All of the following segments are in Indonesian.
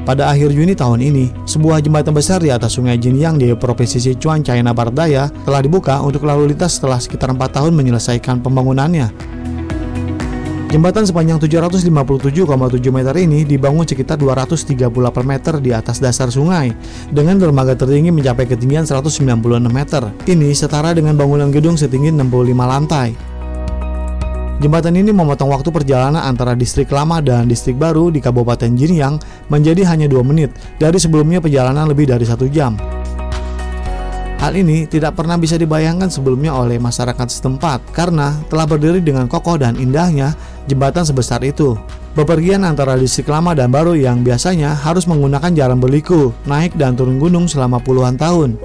Pada akhir Juni tahun ini, sebuah jembatan besar di atas Sungai Jinyang di Provinsi Sichuan, China Barat Daya telah dibuka untuk lalu lintas setelah sekitar 4 tahun menyelesaikan pembangunannya. Jembatan sepanjang 757,7 meter ini dibangun sekitar 238 meter di atas dasar sungai dengan dermaga tertinggi mencapai ketinggian 196 meter. Ini setara dengan bangunan gedung setinggi 65 lantai. Jembatan ini memotong waktu perjalanan antara distrik lama dan distrik baru di Kabupaten Jinyang menjadi hanya 2 menit dari sebelumnya perjalanan lebih dari 1 jam. Hal ini tidak pernah bisa dibayangkan sebelumnya oleh masyarakat setempat karena telah berdiri dengan kokoh dan indahnya jembatan sebesar itu. Bepergian antara distrik lama dan baru yang biasanya harus menggunakan jalan berliku, naik dan turun gunung selama puluhan tahun.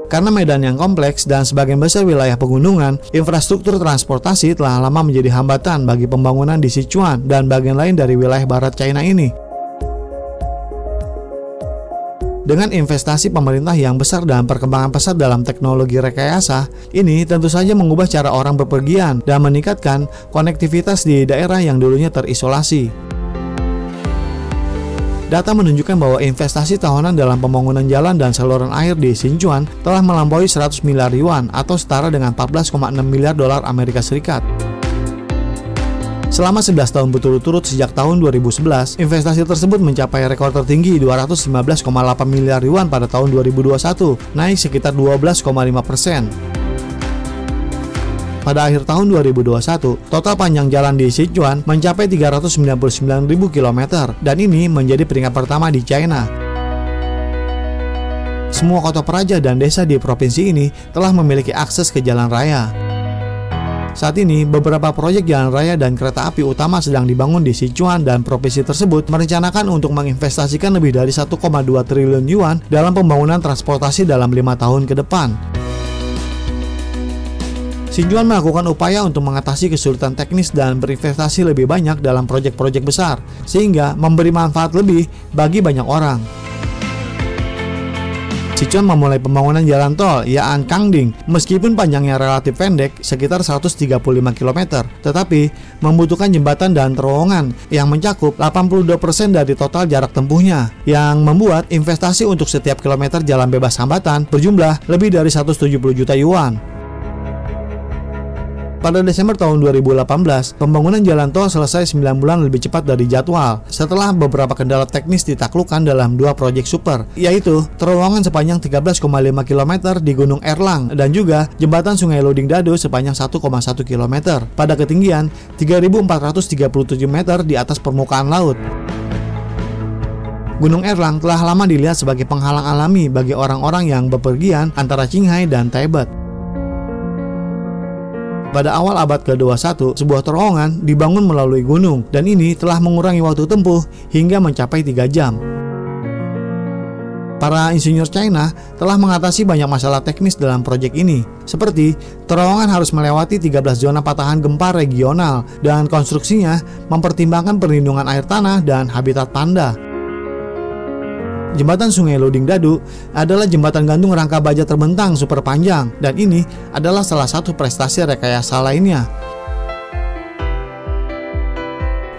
Karena medan yang kompleks dan sebagian besar wilayah pegunungan, infrastruktur transportasi telah lama menjadi hambatan bagi pembangunan di Sichuan dan bagian lain dari wilayah barat China ini. Dengan investasi pemerintah yang besar dan perkembangan pesat dalam teknologi rekayasa, ini tentu saja mengubah cara orang bepergian dan meningkatkan konektivitas di daerah yang dulunya terisolasi. Data menunjukkan bahwa investasi tahunan dalam pembangunan jalan dan saluran air di Sichuan telah melampaui 100 miliar yuan atau setara dengan 14,6 miliar dolar Amerika Serikat. Selama 11 tahun berturut-turut sejak tahun 2011, investasi tersebut mencapai rekor tertinggi 215,8 miliar yuan pada tahun 2021, naik sekitar 12,5%. Pada akhir tahun 2021, total panjang jalan di Sichuan mencapai 399.000 km dan ini menjadi peringkat pertama di China. Semua kota peraja dan desa di provinsi ini telah memiliki akses ke jalan raya. Saat ini, beberapa proyek jalan raya dan kereta api utama sedang dibangun di Sichuan dan provinsi tersebut merencanakan untuk menginvestasikan lebih dari 1,2 triliun yuan dalam pembangunan transportasi dalam 5 tahun ke depan. Sichuan melakukan upaya untuk mengatasi kesulitan teknis dan berinvestasi lebih banyak dalam proyek-proyek besar, sehingga memberi manfaat lebih bagi banyak orang. Sichuan memulai pembangunan jalan tol Ya'an-Kangding meskipun panjangnya relatif pendek sekitar 135 km, tetapi membutuhkan jembatan dan terowongan yang mencakup 82% dari total jarak tempuhnya, yang membuat investasi untuk setiap kilometer jalan bebas hambatan berjumlah lebih dari 170 juta yuan. Pada Desember tahun 2018, pembangunan jalan tol selesai 9 bulan lebih cepat dari jadwal setelah beberapa kendala teknis ditaklukkan dalam 2 proyek super, yaitu terowongan sepanjang 13,5 km di Gunung Erlang dan juga jembatan Sungai Loding Dado sepanjang 1,1 km pada ketinggian 3.437 meter di atas permukaan laut. Gunung Erlang telah lama dilihat sebagai penghalang alami bagi orang-orang yang bepergian antara Qinghai dan Tibet. Pada awal abad ke-21, sebuah terowongan dibangun melalui gunung dan ini telah mengurangi waktu tempuh hingga mencapai 3 jam. Para insinyur China telah mengatasi banyak masalah teknis dalam proyek ini, seperti terowongan harus melewati 13 zona patahan gempa regional dan konstruksinya mempertimbangkan perlindungan air tanah dan habitat panda. Jembatan Sungai Loding Dado adalah jembatan gantung rangka baja terbentang super panjang dan ini adalah salah satu prestasi rekayasa lainnya.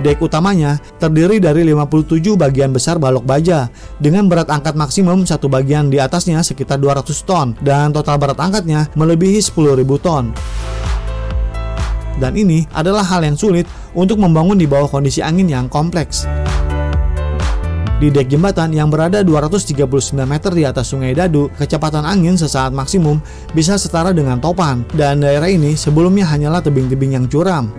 Dek utamanya terdiri dari 57 bagian besar balok baja dengan berat angkat maksimum satu bagian di atasnya sekitar 200 ton dan total berat angkatnya melebihi 10.000 ton. Dan ini adalah hal yang sulit untuk membangun di bawah kondisi angin yang kompleks. Di dek jembatan yang berada 239 meter di atas Sungai Dado, kecepatan angin sesaat maksimum bisa setara dengan topan, dan daerah ini sebelumnya hanyalah tebing-tebing yang curam.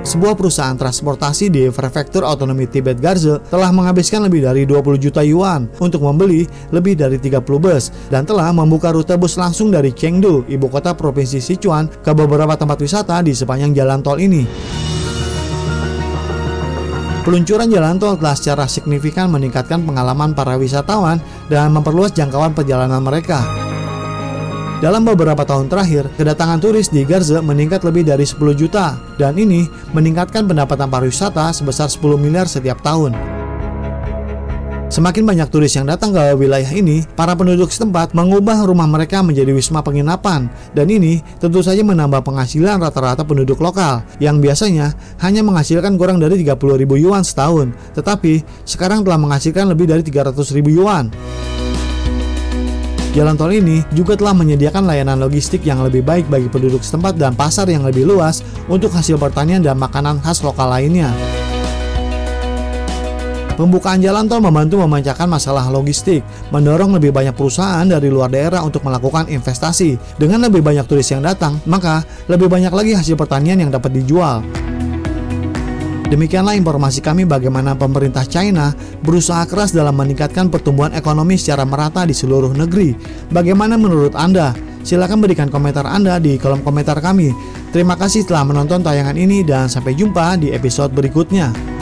Sebuah perusahaan transportasi di Prefektur Otonomi Tibet Garze telah menghabiskan lebih dari 20 juta yuan untuk membeli lebih dari 30 bus dan telah membuka rute bus langsung dari Chengdu, ibu kota provinsi Sichuan, ke beberapa tempat wisata di sepanjang jalan tol ini. Peluncuran jalan tol telah secara signifikan meningkatkan pengalaman para wisatawan dan memperluas jangkauan perjalanan mereka. Dalam beberapa tahun terakhir, kedatangan turis di Garze meningkat lebih dari 10 juta dan ini meningkatkan pendapatan pariwisata sebesar 10 miliar setiap tahun. Semakin banyak turis yang datang ke wilayah ini, para penduduk setempat mengubah rumah mereka menjadi wisma penginapan, dan ini tentu saja menambah penghasilan rata-rata penduduk lokal yang biasanya hanya menghasilkan kurang dari 30.000 yuan setahun, tetapi sekarang telah menghasilkan lebih dari 300.000 yuan. Jalan tol ini juga telah menyediakan layanan logistik yang lebih baik bagi penduduk setempat dan pasar yang lebih luas untuk hasil pertanian dan makanan khas lokal lainnya. Pembukaan jalan tol membantu memecahkan masalah logistik, mendorong lebih banyak perusahaan dari luar daerah untuk melakukan investasi. Dengan lebih banyak turis yang datang, maka lebih banyak lagi hasil pertanian yang dapat dijual. Demikianlah informasi kami bagaimana pemerintah China berusaha keras dalam meningkatkan pertumbuhan ekonomi secara merata di seluruh negeri. Bagaimana menurut Anda? Silakan berikan komentar Anda di kolom komentar kami. Terima kasih telah menonton tayangan ini dan sampai jumpa di episode berikutnya.